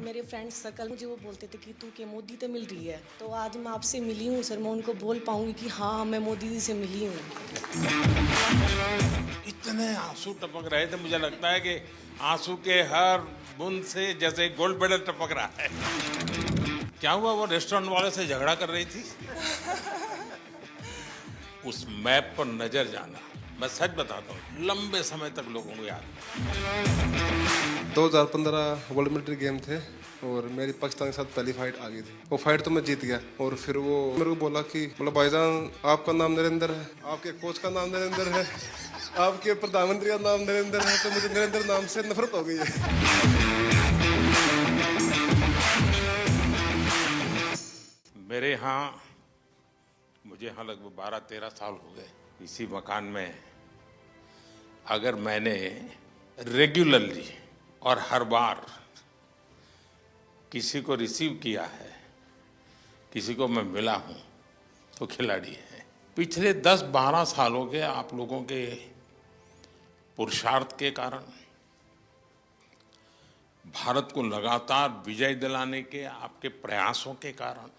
मेरे friends circle मुझे वो बोलते थे कि तू के मोदी से मिल रही है, तो आज मैं आपसे मिली हूँ सर। मैं उनको बोल पाऊंगी कि हाँ मैं मोदी जी से मिली हूँ। इतने आंसू टपक रहे थे, मुझे लगता है कि आंसू के हर बूंद से जैसे गोल्ड मेडल टपक रहा है। क्या हुआ, वो रेस्टोरेंट वाले से झगड़ा कर रही थी? उस मैप पर नजर जाना, मैं सच बताता हूँ, लंबे समय तक लोगों को याद है। 2015 वर्ल्ड मिलिट्री गेम थे और मेरी पाकिस्तान के साथ पहली फाइट आ गई थी। वो फाइट तो मैं जीत गया और फिर वो मेरे को बोला कि बोला भाईजान आपका नाम नरेंद्र है, आपके कोच का नाम नरेंद्र है, आपके प्रधानमंत्री का नाम नरेंद्र है, तो मुझे नरेंद्र नाम से नफरत हो गई है। मेरे यहाँ, मुझे यहाँ लगभग 12-13 साल हो गए इसी मकान में। अगर मैंने रेगुलरली और हर बार किसी को रिसीव किया है, किसी को मैं मिला हूँ, तो खिलाड़ी है। पिछले 10-12 सालों के आप लोगों के पुरुषार्थ के कारण, भारत को लगातार विजय दिलाने के आपके प्रयासों के कारण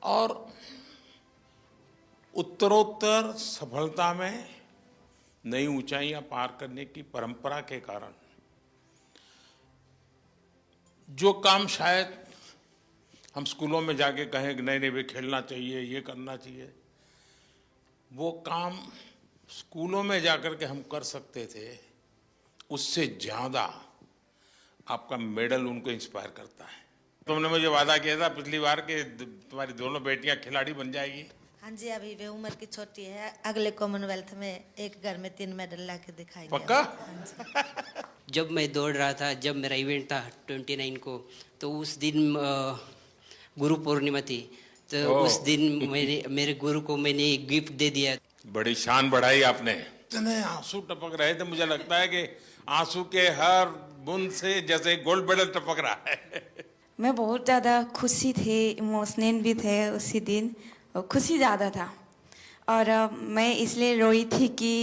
और उत्तरोत्तर सफलता में नई ऊंचाइयां पार करने की परंपरा के कारण, जो काम शायद हम स्कूलों में जाके कहें कि नहीं नहीं भाई खेलना चाहिए, ये करना चाहिए, वो काम स्कूलों में जाकर के हम कर सकते थे, उससे ज्यादा आपका मेडल उनको इंस्पायर करता है। तुमने मुझे वादा किया था पिछली बार कि तुम्हारी दोनों बेटियां खिलाड़ी बन जाएगी। हाँ जी, अभी भी उम्र की छोटी है, अगले कॉमनवेल्थ में एक घर में 3 मेडल ला के दिखाएंगे। पक्का? जब मैं दौड़ रहा था, जब मेरा इवेंट था 29 को, तो उस दिन गुरु पूर्णिमा थी, तो उस दिन मेरे गुरु को मैंने एक गिफ्ट दे दिया। बड़ी शान बढ़ाई आपने। इतने आंसू टपक रहे थे, मुझे लगता है कि आंसू के हर बूंद से जैसे गोल्ड मेडल टपक रहा है। मैं बहुत ज़्यादा खुशी थी, इमोशनल भी थे उसी दिन, खुशी ज़्यादा था। और मैं इसलिए रोई थी कि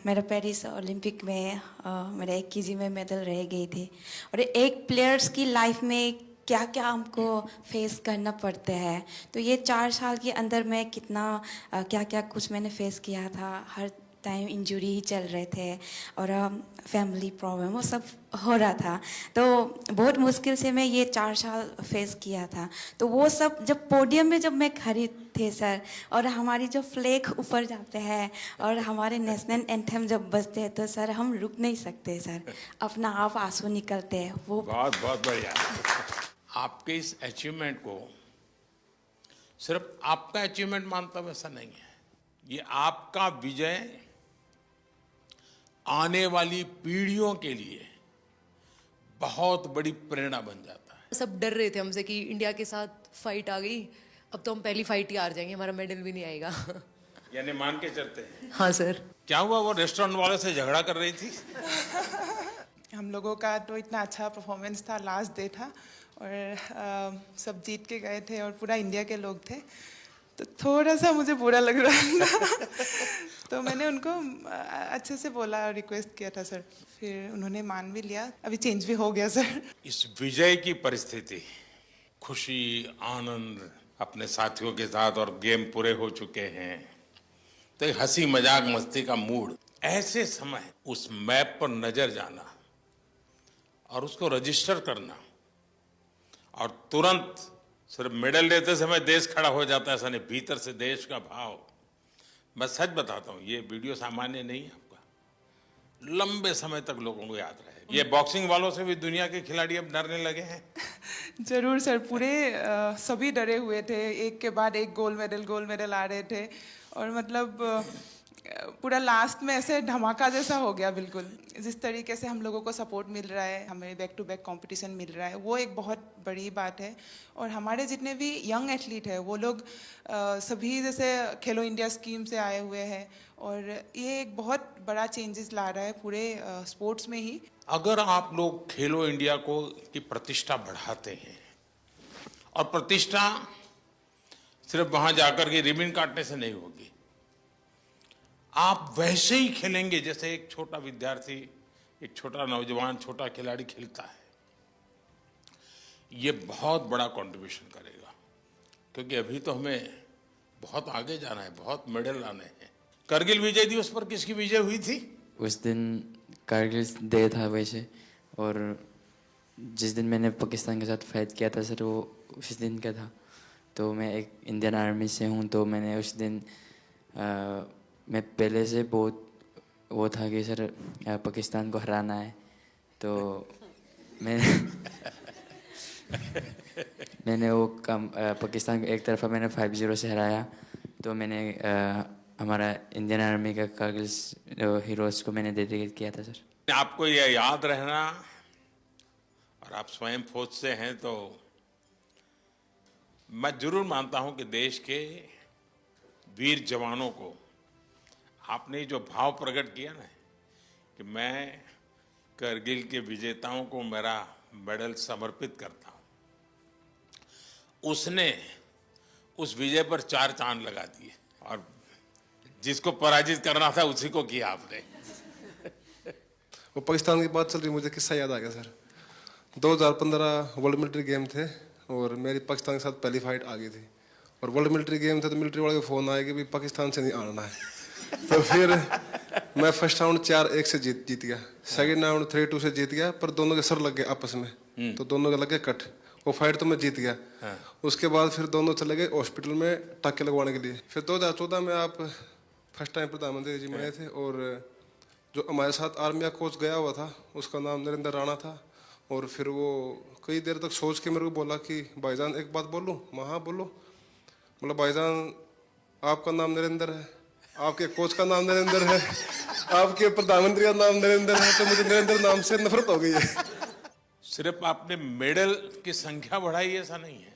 मेरा पेरिस ओलंपिक में मेरा 1 केजी में मेडल रह गई थी। और एक प्लेयर्स की लाइफ में क्या क्या हमको फेस करना पड़ता है, तो ये 4 साल के अंदर मैं कितना क्या क्या कुछ मैंने फेस किया था। हर टाइम इंजरी ही चल रहे थे और फैमिली प्रॉब्लम वो सब हो रहा था, तो बहुत मुश्किल से मैं ये 4 साल फेस किया था। तो वो सब जब पोडियम में जब मैं खड़ी थे सर, और हमारी जो फ्लैग ऊपर जाते हैं और हमारे नेशनल एंथम जब बजते हैं, तो सर हम रुक नहीं सकते सर, अपना आप आंसू निकलते हैं। वो बहुत बहुत बढ़िया। आपके इस अचीवमेंट को सिर्फ आपका अचीवमेंट मानता हूं, ऐसा नहीं है। ये आपका विजय आने वाली पीढ़ियों के लिए बहुत बड़ी प्रेरणा बन जाता है। सब डर रहे थे हमसे कि इंडिया के साथ फाइट आ गई, अब तो हम पहली फाइट ही हार जाएंगे, हमारा मेडल भी नहीं आएगा। यानी मान के चलते हैं। हाँ सर। क्या हुआ, वो रेस्टोरेंट वाले से झगड़ा कर रही थी? हम लोगों का तो इतना अच्छा परफॉर्मेंस था, लास्ट डे था और सब जीत के गए थे और पूरा इंडिया के लोग थे, तो थोड़ा सा मुझे बुरा लग रहा था। तो मैंने उनको अच्छे से बोला और रिक्वेस्ट किया था सर, फिर उन्होंने मान भी लिया, अभी चेंज भी हो गया सर। इस विजय की परिस्थिति, खुशी, आनंद अपने साथियों के साथ और गेम पूरे हो चुके हैं, तो एक हंसी मजाक मस्ती का मूड, ऐसे समय उस मैप पर नजर जाना और उसको रजिस्टर करना और तुरंत सिर्फ मेडल लेते समय देश खड़ा हो जाता है, ऐसा नहीं, भीतर से देश का भाव। मैं सच बताता हूँ, ये वीडियो सामान्य नहीं है, आपका लंबे समय तक लोगों को याद रहेगा। ये बॉक्सिंग वालों से भी दुनिया के खिलाड़ी अब डरने लगे हैं। जरूर सर, पूरे सभी डरे हुए थे, एक के बाद एक गोल्ड मेडल आ रहे थे और मतलब पूरा लास्ट में ऐसे धमाका जैसा हो गया बिल्कुल। जिस तरीके से हम लोगों को सपोर्ट मिल रहा है, हमें बैक टू बैक कंपटीशन मिल रहा है, वो एक बहुत बड़ी बात है। और हमारे जितने भी यंग एथलीट हैं वो लोग सभी जैसे खेलो इंडिया स्कीम से आए हुए हैं और ये एक बहुत बड़ा चेंजेस ला रहा है पूरे स्पोर्ट्स में ही। अगर आप लोग खेलो इंडिया को की प्रतिष्ठा बढ़ाते हैं, और प्रतिष्ठा सिर्फ वहां जाकर के रिबन काटने से नहीं होगी, आप वैसे ही खेलेंगे जैसे एक छोटा विद्यार्थी, एक छोटा नौजवान, छोटा खिलाड़ी खेलता है। ये बहुत बड़ा कंट्रीब्यूशन करेगा, क्योंकि अभी तो हमें बहुत आगे जाना है, बहुत मेडल लाने हैं। करगिल विजय दिवस पर किसकी विजय हुई थी? उस दिन कारगिल डे था वैसे, और जिस दिन मैंने पाकिस्तान के साथ फाइट किया था सर, वो उस दिन का था। तो मैं एक इंडियन आर्मी से हूँ, तो मैंने उस दिन मैं पहले से बहुत वो था कि सर पाकिस्तान को हराना है। तो मैंने वो काम पाकिस्तान को एक तरफा मैंने 5-0 से हराया। तो मैंने हमारा इंडियन आर्मी का कारगिल हीरोज़ को मैंने डेडिकेट किया था सर। आपको यह याद रहना, और आप स्वयं फौज से हैं, तो मैं जरूर मानता हूं कि देश के वीर जवानों को आपने जो भाव प्रकट किया ना कि मैं करगिल के विजेताओं को मेरा मेडल समर्पित करता हूं, उसने उस विजय पर 4 चांद लगा दिए, और जिसको पराजित करना था उसी को किया आपने। वो पाकिस्तान की बात चल रही, मुझे किस्सा याद आ गया सर। 2015 वर्ल्ड मिलिट्री गेम थे और मेरी पाकिस्तान के साथ पहली फाइट आ गई थी। और वर्ल्ड मिलिट्री गेम थे तो मिलिट्री वाले को फ़ोन आया कि भाई पाकिस्तान से नहीं आना है। तो फिर मैं फर्स्ट राउंड 4-1 से जीत गया, सेकंड राउंड 3-2 से जीत गया, पर दोनों के सर लग गए आपस में, तो दोनों के लग गए कट। वो फाइट तो मैं जीत गया। उसके बाद फिर दोनों चले गए हॉस्पिटल में टाके लगवाने के लिए। फिर 2014 में आप फर्स्ट टाइम प्रधानमंत्री जी बने थे, और जो हमारे साथ आर्मी का कोच गया हुआ था उसका नाम नरेंद्र राणा था। और फिर वो कई देर तक सोच के मेरे को बोला कि भाईजान एक बात बोलूं? मैं हाँ बोलो। मतलब भाईजान आपका नाम नरेंद्र है, आपके कोच का नाम नरेंद्र है, आपके प्रधानमंत्री का नाम नरेंद्र है, तो मुझे नरेंद्र नाम से नफरत हो गई है। सिर्फ आपने मेडल की संख्या बढ़ाई ऐसा नहीं है,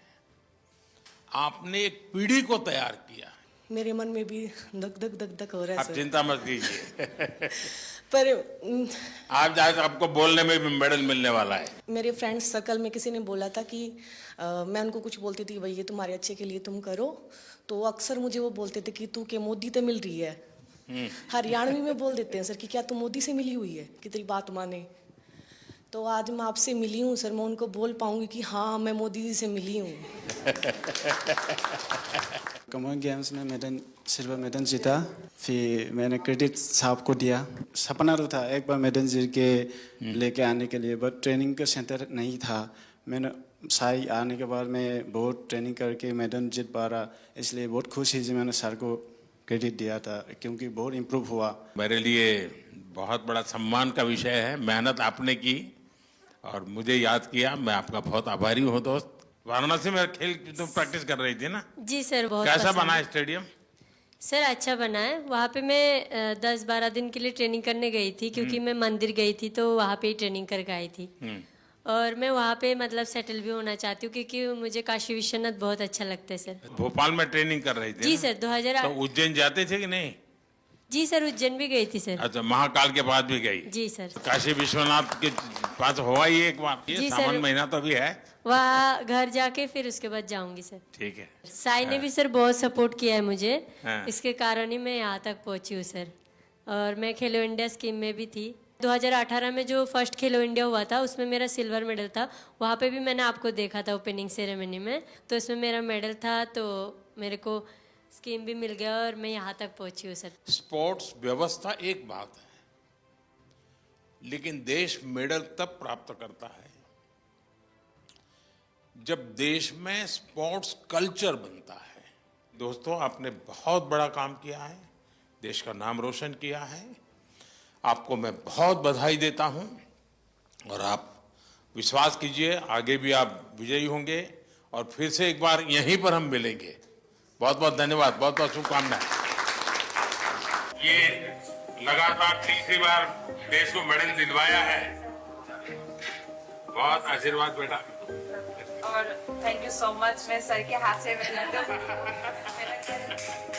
आपने एक पीढ़ी को तैयार किया। मेरे मन में भी धक धक धक धक हो रहा है आप सर। चिंता मत कीजिए। पर आप जाए तो आपको बोलने में भी मेडल मिलने वाला है। मेरे फ्रेंड्स सर्कल में किसी ने बोला था कि मैं उनको कुछ बोलती थी, भाई ये तुम्हारे अच्छे के लिए तुम करो, तो अक्सर मुझे वो बोलते थे कि तू के मोदी से मिल रही है। हरियाणवी में बोल देते हैं सर कि क्या तू मोदी से मिली हुई है कि तेरी बात माने। तो आज मैं आपसे मिली हूँ सर, मैं उनको बोल पाऊंगी कि हाँ मैं मोदी जी से मिली हूँ। कॉमन गेम्स में मैंने सिल्वर मेडल जीता, फिर मैंने क्रेडिट साहब को दिया। सपना तो था एक बार मेडल जीत के लेके आने के लिए, बट ट्रेनिंग का सेंटर नहीं था। मैंने साई आने के बाद मैं बहुत ट्रेनिंग करके मेडल जीत पा रहा, इसलिए बहुत खुशी जी मैंने सर को क्रेडिट दिया था, क्योंकि बहुत इम्प्रूव हुआ। मेरे लिए बहुत बड़ा सम्मान का विषय है। मेहनत आपने की और मुझे याद किया, मैं आपका बहुत आभारी हूँ दोस्त। वाराणसी में खेल तुम प्रैक्टिस कर रही थी ना? जी सर, बहुत कैसा पसंद बना है। स्टेडियम? सर अच्छा बना है। वहाँ पे मैं 10-12 दिन के लिए ट्रेनिंग करने गई थी, क्योंकि मैं मंदिर गई थी तो वहाँ पे ही ट्रेनिंग करके आई थी। और मैं वहाँ पे मतलब सेटल भी होना चाहती हूँ, क्योंकि मुझे काशी विश्वनाथ बहुत अच्छा लगता है सर। भोपाल में ट्रेनिंग कर रही थी जी ना? सर, 2008। तो उज्जैन जाते थे कि नहीं? जी सर, उज्जैन भी गई थी सर। अच्छा, महाकाल के बाद भी गई? जी सर। काशी विश्वनाथ के पास हुआ ही एक बार, ये जी सर। सावन महीना तो भी है। वहाँ घर जाके फिर उसके बाद जाऊंगी सर। ठीक है। साई ने भी सर बहुत सपोर्ट किया है मुझे, हाँ। इसके कारण ही मैं यहाँ तक पहुँची हूँ सर। और मैं खेलो इंडिया स्कीम में भी थी। 2018 में जो फर्स्ट खेलो इंडिया हुआ था उसमें मेरा सिल्वर मेडल था। वहाँ पे भी मैंने आपको देखा था ओपनिंग सेरेमनी में, तो इसमें मेरा मेडल था, तो मेरे को स्कीम भी मिल गया और मैं यहाँ तक पहुँची हूँ सर। स्पोर्ट्स व्यवस्था एक बात है, लेकिन देश मेडल तब प्राप्त करता है जब देश में स्पोर्ट्स कल्चर बनता है। दोस्तों, आपने बहुत बड़ा काम किया है, देश का नाम रोशन किया है। आपको मैं बहुत बधाई देता हूं, और आप विश्वास कीजिए आगे भी आप विजयी होंगे, और फिर से एक बार यहीं पर हम मिलेंगे। बहुत बहुत धन्यवाद, बहुत बहुत शुभकामनाएं। ये लगातार तीसरी बार देश को मेडल दिलवाया है। बहुत आशीर्वाद बेटा। और थैंक यू सो मच। मैं सर के हाथ से मेरा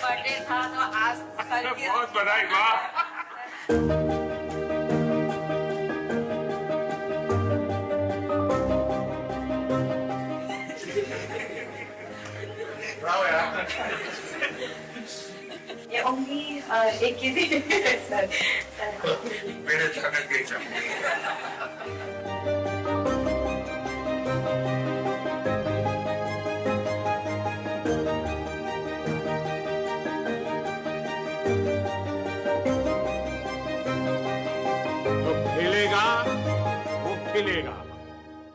बर्थडे था तो आज सर के बहुत बधाई। वाह, ये only एक ही दिन सर मेरे थकन गई। खिलेगा।